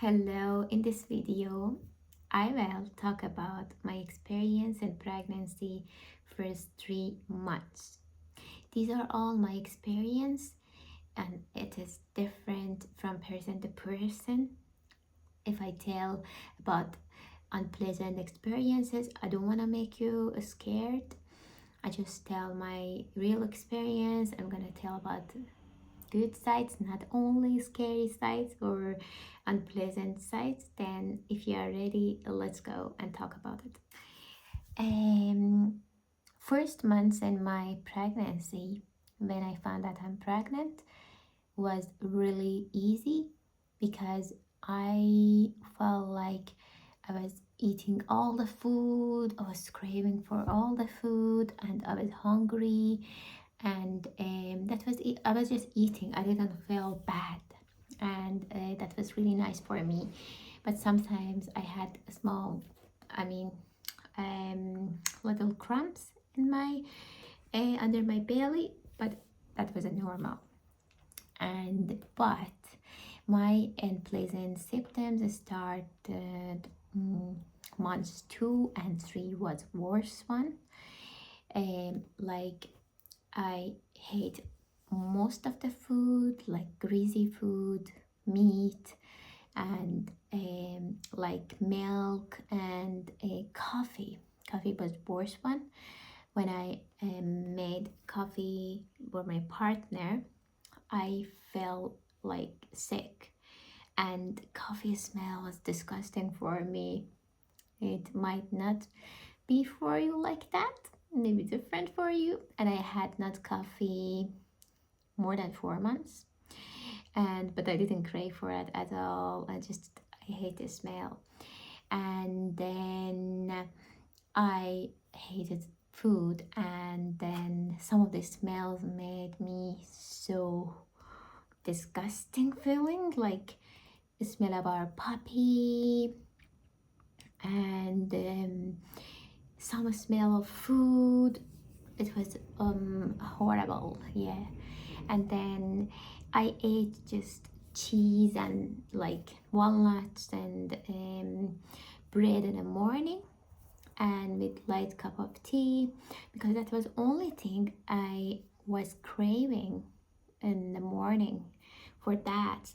Hello, in this video, I will talk about my experience in pregnancy first 3 months. These are all my experience and it is different from person to person. If I tell about unpleasant experiences, I don't want to make you scared. I just tell my real experience. I'm gonna tell about good sides, not only scary sides or unpleasant sides. Then if you are ready, let's go and talk about it. First months in my pregnancy, when I found that I'm pregnant, was really easy because I felt like I was eating all the food, I was craving for all the food, and I was hungry, and that was it. I was just eating. I didn't feel bad, and that was really nice for me. But sometimes I had a small, I mean, little cramps in my under my belly, but that was a normal. And but my unpleasant symptoms started months 2 and 3 was worse one. Like I hate most of the food, like greasy food, meat, and like milk and coffee. Coffee was worse one. When I made coffee for my partner, I felt like sick, and coffee smell was disgusting for me. It might not be for you like that, maybe different for you. And I had not coffee more than 4 months, and but I didn't crave for it at all. I hate the smell. And then I hated food, and then some of the smells made me so disgusting feeling, like the smell of our puppy, and some smell of food. It was horrible, yeah. And then I ate just cheese and like walnuts and bread in the morning, and with light cup of tea, because that was only thing I was craving in the morning. For that,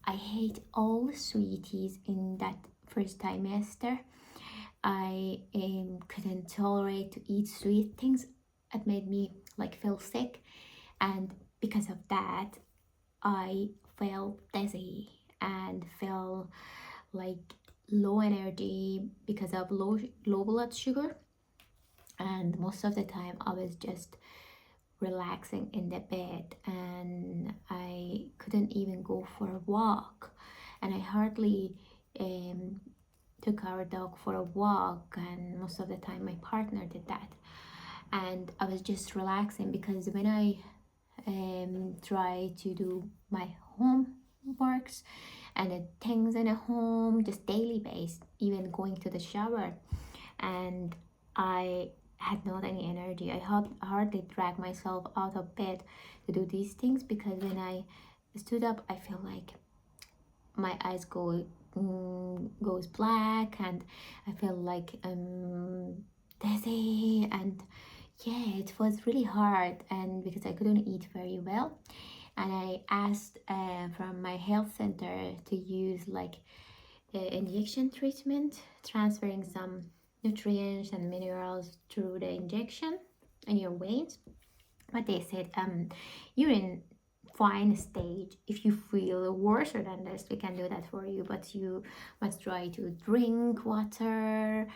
I hate all sweeties in that first trimester. I couldn't tolerate to eat sweet things. It made me like feel sick, and because of that, I felt dizzy and felt like low energy because of low blood sugar. And most of the time, I was just relaxing in the bed, and I couldn't even go for a walk, and I hardly took our dog for a walk, and most of the time my partner did that. And I was just relaxing because when I try to do my home works and the things in a home, just daily based, even going to the shower, and I had not any energy. I hardly drag myself out of bed to do these things, because when I stood up, I feel like my eyes goes black, and I feel like dizzy, and yeah, it was really hard. And because I couldn't eat very well, and I asked from my health center to use like injection treatment, transferring some nutrients and minerals through the injection in your veins. But they said you're in fine stage. If you feel worse than this, we can do that for you, but you must try to drink water.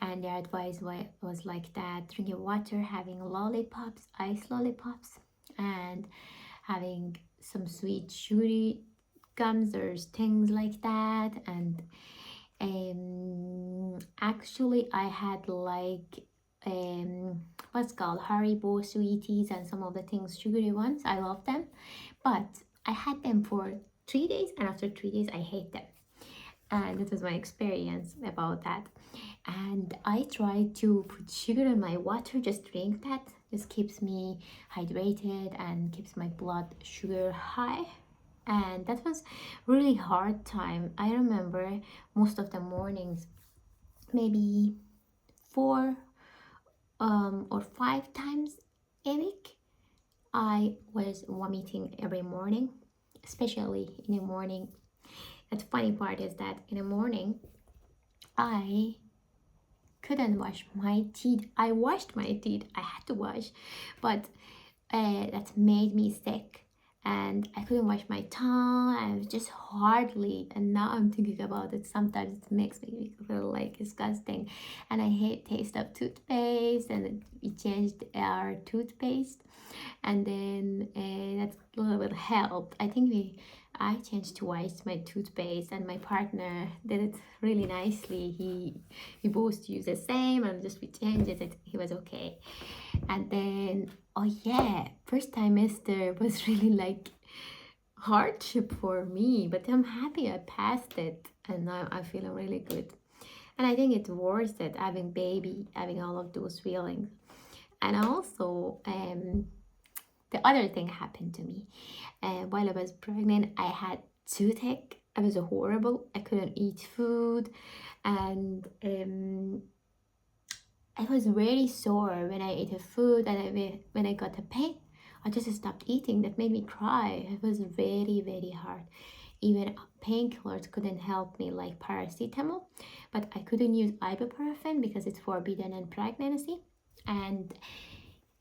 And their advice was like that: drinking water, having lollipops, ice lollipops, and having some sweet sugary gums or things like that. And actually I had like what's called Haribo sweeties and some of the things sugary ones. I love them, but I had them for 3 days, and after 3 days I hate them. And that was my experience about that. And I try to put sugar in my water, just drink that. Just keeps me hydrated and keeps my blood sugar high. and that was really hard time. I remember most of the mornings, maybe 4 or 5 times a week, I was vomiting every morning, especially in the morning. And the funny part is that in the morning, I couldn't wash my teeth. I washed my teeth, I had to wash, but that made me sick. And I couldn't wash my tongue. I was just hardly. And now I'm thinking about it. Sometimes it makes me feel like disgusting. And I hate taste of toothpaste. And we changed our toothpaste. And then that little bit helped. I changed twice my toothpaste, and my partner did it really nicely. We both use the same, and just we changed it. He was okay. And then, oh yeah, first trimester was really like hardship for me, but I'm happy I passed it, and now I feel really good. And I think it's worth it, having baby, having all of those feelings. And also, the other thing happened to me. While I was pregnant, I had toothache. It was horrible. I couldn't eat food, and I was very sore when I ate a food, and when I got a pain, I just stopped eating. That made me cry. It was very, very hard. Even painkillers couldn't help me, like paracetamol, but I couldn't use ibuprofen because it's forbidden in pregnancy. And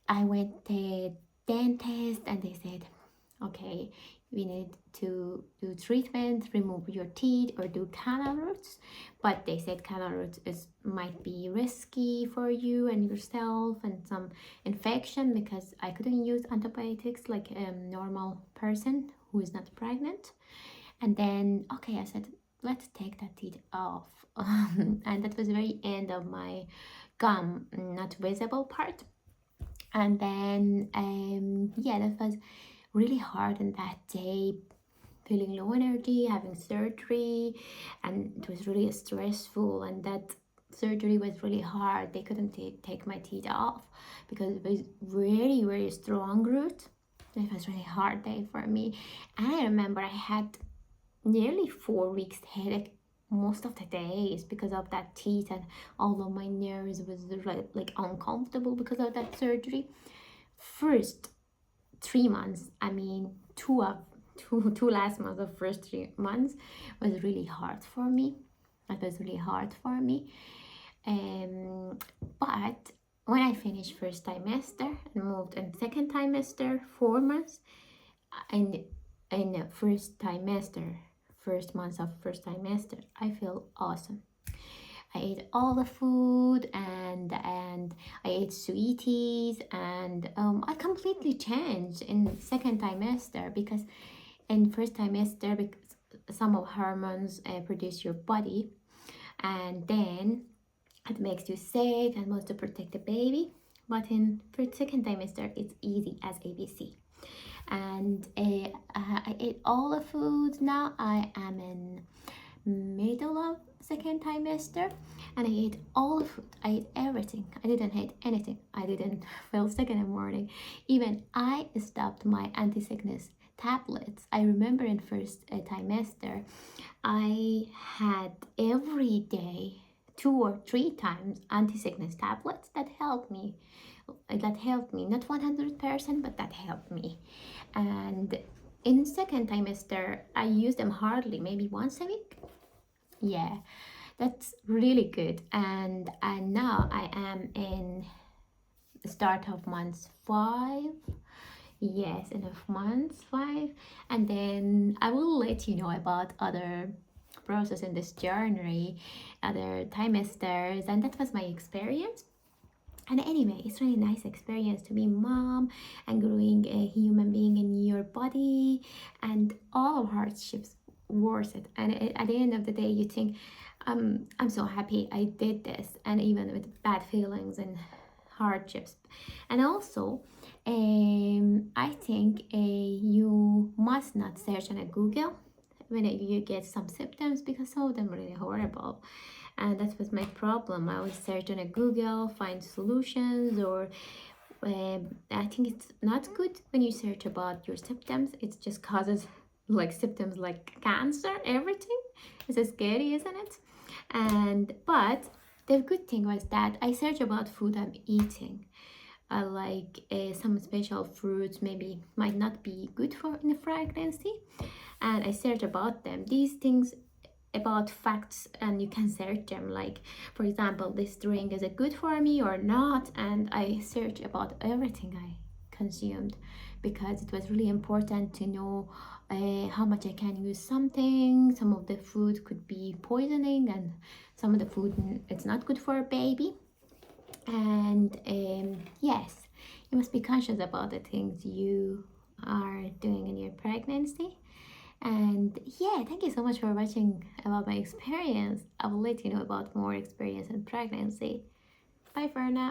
I went to dentist, and they said, okay, we need to do treatment, remove your teeth, or do canal roots. But they said canal roots might be risky for you and yourself, and some infection, because I couldn't use antibiotics like a normal person who is not pregnant. And then, okay, I said, let's take that teeth off. And that was the very end of my gum, not visible part. And then, yeah, that was really hard on that day, feeling low energy, having surgery, and it was really stressful. And that surgery was really hard. They couldn't take my teeth off because it was very, very strong root. It was really hard day for me. And I remember I had nearly 4 weeks headache most of the days because of that teeth, and all of my nerves was like uncomfortable because of that surgery. First 3 months, I mean two last months of first 3 months was really hard for me. That was really hard for me. But when I finished first trimester and moved in second trimester, 4 months, and in the first months of first trimester, I feel awesome. I ate all the food, and I ate sweeties, and I completely changed in second trimester, because in first trimester, because some of hormones produce your body, and then it makes you sick and wants to protect the baby. But in first second trimester, it's easy as ABC. And I ate all the foods. Now I am in middle of second trimester, and I ate all the food. I ate everything. I didn't hate anything. I didn't feel sick in the morning. Even I stopped my anti-sickness tablets. I remember in first trimester, I had every day 2 or 3 times anti-sickness tablets. That helped me. Not 100%, but that helped me. And in second trimester, I use them hardly, maybe once a week. Yeah, that's really good. And now I am in the start of month 5. Yes, enough months 5. And then I will let you know about other process in this journey, other trimesters, and that was my experience. And anyway, it's really nice experience to be mom and growing a human being in your body, and all of hardships worth it. And at the end of the day, you think, I'm so happy I did this, and even with bad feelings and hardships. And also, I think you must not search on a Google when you get some symptoms, because some of them are really horrible. And that was my problem. I always search on a Google, find solutions, or I think it's not good when you search about your symptoms. It just causes like symptoms like cancer, everything. It's scary, isn't it? And but the good thing was that I searched about food I'm eating. Like some special fruits maybe might not be good for in a pregnancy, and I searched about them. These things about facts, and you can search them, like for example, this drink, is it good for me or not? And I searched about everything I consumed, because it was really important to know how much I can use something. Some of the food could be poisoning, and some of the food, it's not good for a baby. And yes, you must be conscious about the things you are doing in your pregnancy. And yeah, thank you so much for watching about my experience. I will let you know about more experience in pregnancy. Bye for now.